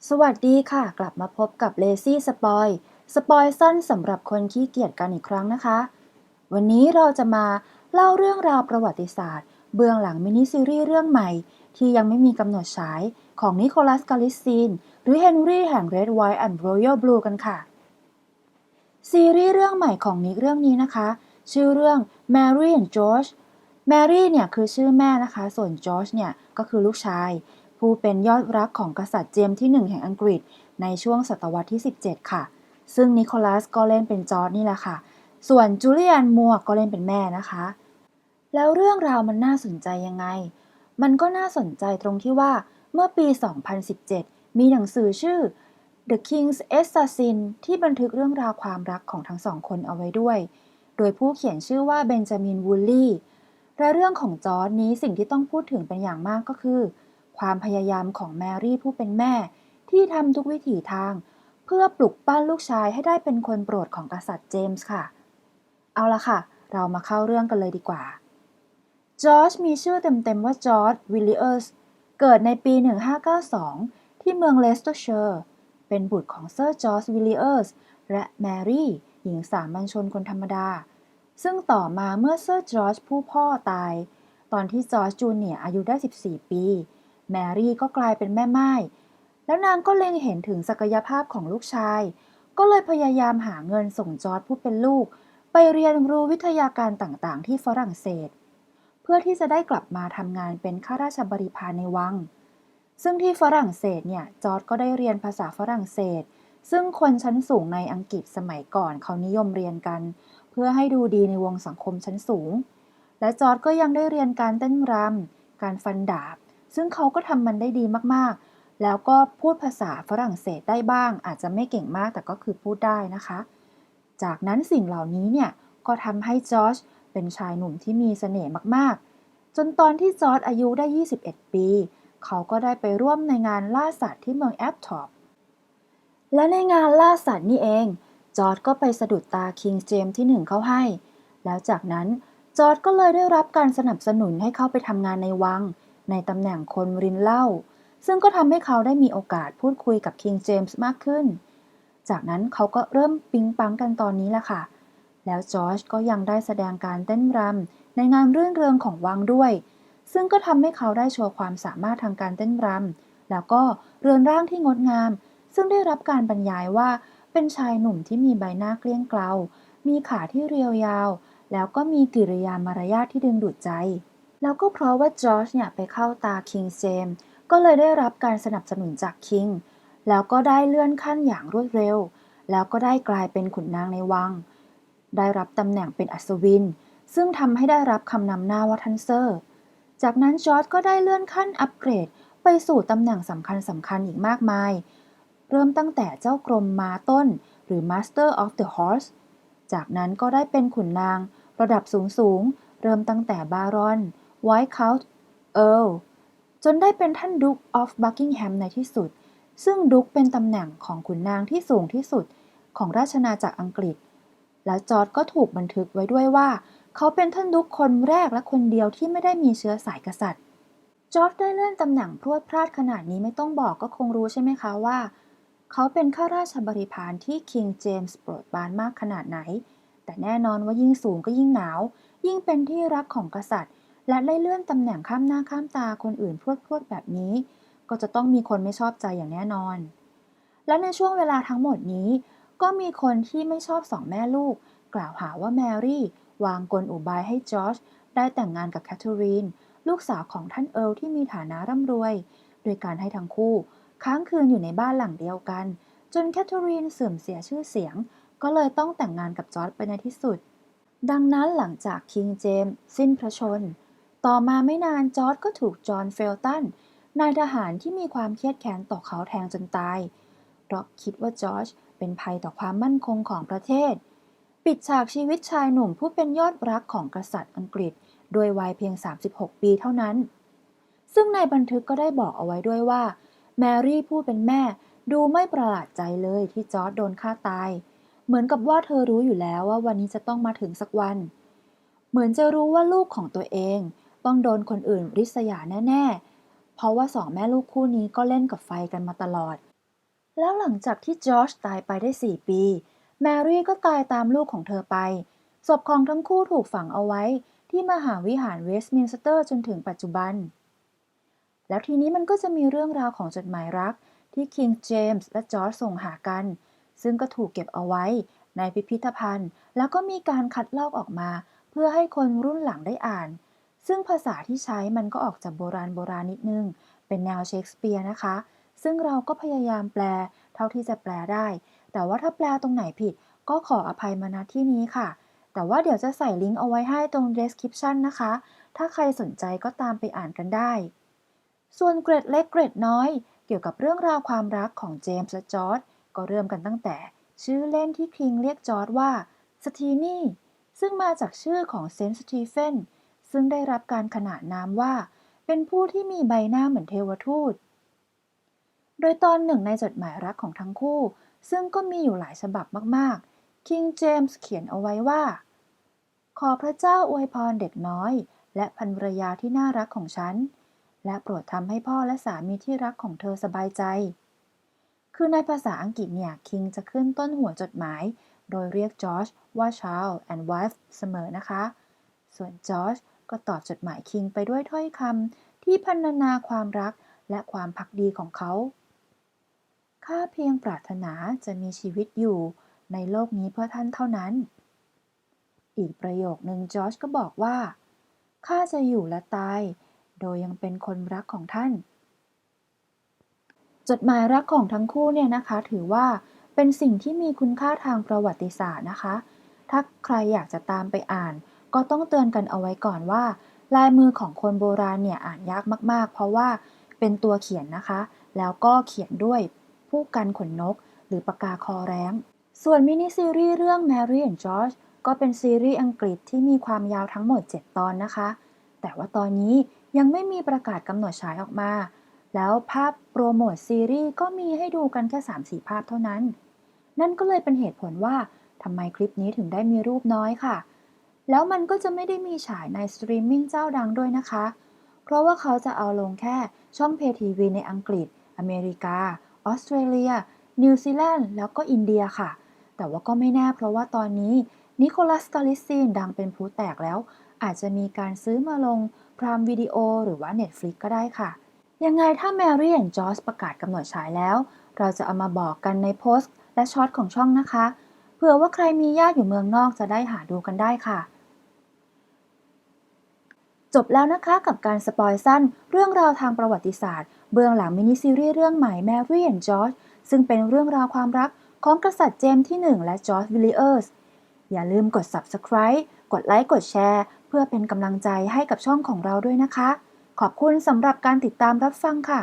สวัสดีค่ะกลับมาพบกับ Lazy Spoil สปอยสั้นสำหรับคนขี้เกียจกันอีกครั้งนะคะวันนี้เราจะมาเล่าเรื่องราวประวัติศาสตร์เบื้องหลังมินิซีรีส์เรื่องใหม่ที่ยังไม่มีกำหนดฉายของนิโคลัสกาลิซีนหรือเฮนรี่แห่ง Red White and Royal Blue กันค่ะซีรีส์เรื่องใหม่ของนิกเรื่องนี้นะคะชื่อเรื่อง Mary and George Mary เนี่ยคือชื่อแม่นะคะส่วน George เนี่ยก็คือลูกชายผู้เป็นยอดรักของกษัตริย์เจมส์ที่1แห่งอังกฤษในช่วงศตวรรษที่17ค่ะซึ่งนิโคลัสก็เล่นเป็นจอร์จนี่แหละค่ะส่วนจูเลียนมัวก็เล่นเป็นแม่นะคะแล้วเรื่องราวมันน่าสนใจยังไงมันก็น่าสนใจตรงที่ว่าเมื่อปี2017มีหนังสือชื่อ The King's Assassin ที่บันทึกเรื่องราวความรักของทั้งสองคนเอาไว้ด้วยโดยผู้เขียนชื่อว่าเบนจามิน วูลลีย์และเรื่องของจอร์จนี้สิ่งที่ต้องพูดถึงเป็นอย่างมากก็คือความพยายามของแมรี่ผู้เป็นแม่ที่ทำทุกวิถีทางเพื่อปลุกปั้นลูกชายให้ได้เป็นคนโปรดของกษัตริย์เจมส์ค่ะเอาละค่ะเรามาเข้าเรื่องกันเลยดีกว่าจอร์จมีชื่อเต็มๆว่าจอร์จวิลลิเออร์สเกิดในปี1592ที่เมืองเลสเตอร์เชอร์เป็นบุตรของเซอร์จอร์จวิลลิเออร์สและแมรี่หญิงสามัญชนคนธรรมดาซึ่งต่อมาเมื่อเซอร์จอร์จผู้พ่อตายตอนที่จอร์จจูเนียร์อายุได้14ปีแมรี่ก็กลายเป็นแม่ม่ายแล้วนางก็เล็งเห็นถึงศักยภาพของลูกชายก็เลยพยายามหาเงินส่งจอร์จผู้เป็นลูกไปเรียนรู้วิทยาการต่างๆที่ฝรั่งเศสเพื่อที่จะได้กลับมาทำงานเป็นข้าราชบริพารในวังซึ่งที่ฝรั่งเศสเนี่ยจอร์จก็ได้เรียนภาษาฝรั่งเศสซึ่งคนชั้นสูงในอังกฤษสมัยก่อนเขานิยมเรียนกันเพื่อให้ดูดีในวงสังคมชั้นสูงและจอร์จก็ยังได้เรียนการเต้นรำการฟันดาบซึ่งเขาก็ทำมันได้ดีมากๆแล้วก็พูดภาษาฝรั่งเศสได้บ้างอาจจะไม่เก่งมากแต่ก็คือพูดได้นะคะจากนั้นสิ่งเหล่านี้เนี่ยก็ทำให้จอร์จเป็นชายหนุ่มที่มีเสน่ห์มากๆจนตอนที่จอร์จอายุได้21ปีเขาก็ได้ไปร่วมในงานล่าสัตว์ที่เมืองแอปทอปและในงานล่าสัตว์นี่เองจอร์จก็ไปสะดุดตาคิงเจมส์ที่1เข้าให้แล้วจากนั้นจอร์จก็เลยได้รับการสนับสนุนให้เข้าไปทำงานในวังในตำแหน่งคนรินเหล้าซึ่งก็ทำให้เขาได้มีโอกาสพูดคุยกับคิงเจมส์มากขึ้นจากนั้นเขาก็เริ่มปิ๊งปังกันตอนนี้แหละค่ะแล้วจอร์จก็ยังได้แสดงการเต้นรำในงานรื่นเริงของวังด้วยซึ่งก็ทำให้เขาได้โชว์ความสามารถทางการเต้นรำแล้วก็เรือนร่างที่งดงามซึ่งได้รับการบรรยายว่าเป็นชายหนุ่มที่มีใบหน้าเกลี้ยงเกลามีขาที่เรียวยาวแล้วก็มีกิริยามารยาทที่ดึงดูดใจแล้วก็เพราะว่าจอร์จเนี่ยไปเข้าตาคิงเจมส์ก็เลยได้รับการสนับสนุนจากคิงแล้วก็ได้เลื่อนขั้นอย่างรวดเร็วแล้วก็ได้กลายเป็นขุนนางในวังได้รับตำแหน่งเป็นอัศวินซึ่งทำให้ได้รับคำนำหน้าว่าท่านเซอร์จากนั้นจอร์จก็ได้เลื่อนขั้นอัปเกรดไปสู่ตำแหน่งสำคัญอีกมากมายเริ่มตั้งแต่เจ้ากรมม้าต้นหรือ Master of the Horse จากนั้นก็ได้เป็นขุนนางระดับสูงเริ่มตั้งแต่บารอนไวท์เคาท์เอิร์ลจนได้เป็นท่านดุ๊กออฟบักกิงแฮมในที่สุดซึ่งดุ๊กเป็นตำแหน่งของขุนนางที่สูงที่สุดของราชอาณาจักรอังกฤษและจอร์จก็ถูกบันทึกไว้ด้วยว่าเขาเป็นท่านดุ๊กคนแรกและคนเดียวที่ไม่ได้มีเชื้อสายกษัตริย์จอร์จได้เลื่อนตำแหน่งพรวดพลาดขนาดนี้ไม่ต้องบอกก็คงรู้ใช่ไหมคะว่าเขาเป็นข้าราชบริพารที่คิงเจมส์โปรดปรานมากขนาดไหนแต่แน่นอนว่ายิ่งสูงก็ยิ่งหนาวยิ่งเป็นที่รักของกษัตริย์และได้เลื่อนตำแหน่งข้ามหน้าข้ามตาคนอื่นพรวดแบบนี้ก็จะต้องมีคนไม่ชอบใจอย่างแน่นอนและในช่วงเวลาทั้งหมดนี้ก็มีคนที่ไม่ชอบสองแม่ลูกกล่าวหาว่าแมรี่วางกลอุบายให้จอร์จได้แต่งงานกับแคทเธอรีนลูกสาวของท่านเอิร์ลที่มีฐานะร่ำรวยโดยการให้ทั้งคู่ค้างคืนอยู่ในบ้านหลังเดียวกันจนแคทเธอรีนเสื่อมเสียชื่อเสียงก็เลยต้องแต่งงานกับจอร์จไปในที่สุดดังนั้นหลังจากคิงเจมส์สิ้นพระชนม์ต่อมาไม่นานจอร์จก็ถูกจอห์นเฟลตันนายทหารที่มีความเครียดแค้นต่อเขาแทงจนตายเพราะคิดว่าจอร์จเป็นภัยต่อความมั่นคงของประเทศปิดฉากชีวิตชายหนุ่มผู้เป็นยอดรักของกษัตริย์อังกฤษด้วยวัยเพียง36ปีเท่านั้นซึ่งในบันทึกก็ได้บอกเอาไว้ด้วยว่าแมรี่ผู้เป็นแม่ดูไม่ประหลาดใจเลยที่จอร์จโดนฆ่าตายเหมือนกับว่าเธอรู้อยู่แล้วว่าวันนี้จะต้องมาถึงสักวันเหมือนจะรู้ว่าลูกของตัวเองต้องโดนคนอื่นริษยาแน่ๆเพราะว่าสองแม่ลูกคู่นี้ก็เล่นกับไฟกันมาตลอด แล้วหลังจากที่จอร์จตายไปได้4 ปีแมรี่ก็ตายตามลูกของเธอไปศพของทั้งคู่ถูกฝังเอาไว้ที่มหาวิหารเวสต์มินสเตอร์จนถึงปัจจุบัน แล้วทีนี้มันก็จะมีเรื่องราวของจดหมายรักที่คิงเจมส์และจอร์จส่งหากัน ซึ่งก็ถูกเก็บเอาไว้ในพิพิธภัณฑ์ แล้วก็มีการคัดลอกออกมาเพื่อให้คนรุ่นหลังได้อ่าน ซึ่งภาษาที่ใช้มันก็ออกจากโบราณนิดนึง เป็นแนวเชคสเปียร์นะคะ ซึ่งเราก็พยายามแปลเท่าที่จะแปลได้ แต่ว่าถ้าแปลตรงไหนผิดก็ขออภัยมาณที่นี้ค่ะ แต่ว่าเดี๋ยวจะใส่ลิงก์เอาไว้ให้ตรง description นะคะ ถ้าใครสนใจก็ตามไปอ่านกันได้ ส่วนเกร็ดเล็กเกร็ดน้อยเกี่ยวกับเรื่องราวความรักของเจมส์และจอร์จก็เริ่มกันตั้งแต่ชื่อเล่นที่คิงเรียกจอร์จว่าสตีนี่ซึ่งมาจากชื่อของเซนต์สตีเฟนซึ่งได้รับการขนานนามว่าเป็นผู้ที่มีใบหน้าเหมือนเทวทูตโดยตอนหนึ่งในจดหมายรักของทั้งคู่ซึ่งก็มีอยู่หลายฉบับมากๆคิงเจมส์เขียนเอาไว้ว่าขอพระเจ้าอวยพรเด็กน้อยและภรรยาที่น่ารักของฉัน และโปรดทำให้พ่อและสามีที่รักของเธอสบายใจ คือในภาษาอังกฤษเนี่ยคิงจะขึ้นต้นหัวจดหมาย โดยเรียกจอร์จว่า child and wife เสมอนะคะ ส่วนจอร์จก็ตอบจดหมายคิงไปด้วยถ้อยคำที่พรรณนาความรักและความภักดีของเขา ข้าเพียงปรารถนาจะมีชีวิตอยู่ในโลกนี้เพื่อท่านเท่านั้น อีกประโยคนึงจอร์จก็บอกว่าข้าจะอยู่และตายโดยยังเป็นคนรักของท่าน จดหมายรักของทั้งคู่เนี่ยนะคะถือว่าเป็นสิ่งที่มีคุณค่าทางประวัติศาสตร์นะคะถ้าใครอยากจะตามไปอ่านก็ต้องเตือนกันเอาไว้ก่อนว่าลายมือของคนโบราณเนี่ยอ่านยากมากๆเพราะว่าเป็นตัวเขียนนะคะแล้วก็เขียนด้วยผู้กันขนนกหรือปากกาคอแร้งส่วนมินิซีรีส์เรื่อง Mary and George ก็เป็นซีรีส์อังกฤษที่มีความยาวทั้งหมด7 ตอนนะคะแต่ว่าตอนนี้ยังไม่มีประกาศกำหนดฉายออกมา แล้วภาพโปรโมทซีรีส์ก็มีให้ดูกันแค่3-4 ภาพเท่านั้น นั่นก็เลยเป็นเหตุผลว่าทำไมคลิปนี้ถึงได้มีรูปน้อยค่ะ แล้วมันก็จะไม่ได้มีฉายในสตรีมมิ่งเจ้าดังด้วยนะคะ เพราะว่าเขาจะเอาลงแค่ช่องเพย์ทีวีในอังกฤษ อเมริกา ออสเตรเลีย นิวซีแลนด์ แล้วก็อินเดียค่ะ แต่ว่าก็ไม่แน่เพราะว่าตอนนี้นิโคลัสกาลิซีนดังเป็นพลุแตกแล้ว อาจจะมีการซื้อมาลงพรามวิดีโอหรือว่า Netflix ก็ได้ค่ะ ยังไงถ้าแมรี่และจอร์จประกาศกำหนดฉายแล้ว เราจะเอามาบอกกันในโพสต์และช็อตของช่องนะคะ เผื่อว่าใครมีญาติอยู่เมืองนอกจะได้หาดูกันได้ค่ะ จบแล้วนะคะกับการสปอยสั้นเรื่องราวทางประวัติศาสตร์เบื้องหลังมินิซีรีส์เรื่องใหม่ Mary and George ซึ่งเป็นเรื่องราวความรักของกษัตริย์เจมส์ที่1และจอร์จวิลลิเออร์สอย่าลืมกด Subscribe กดไลค์กดแชร์เพื่อเป็นกำลังใจให้กับช่องของเราด้วยนะคะ ขอบคุณสำหรับการติดตามรับฟังค่ะ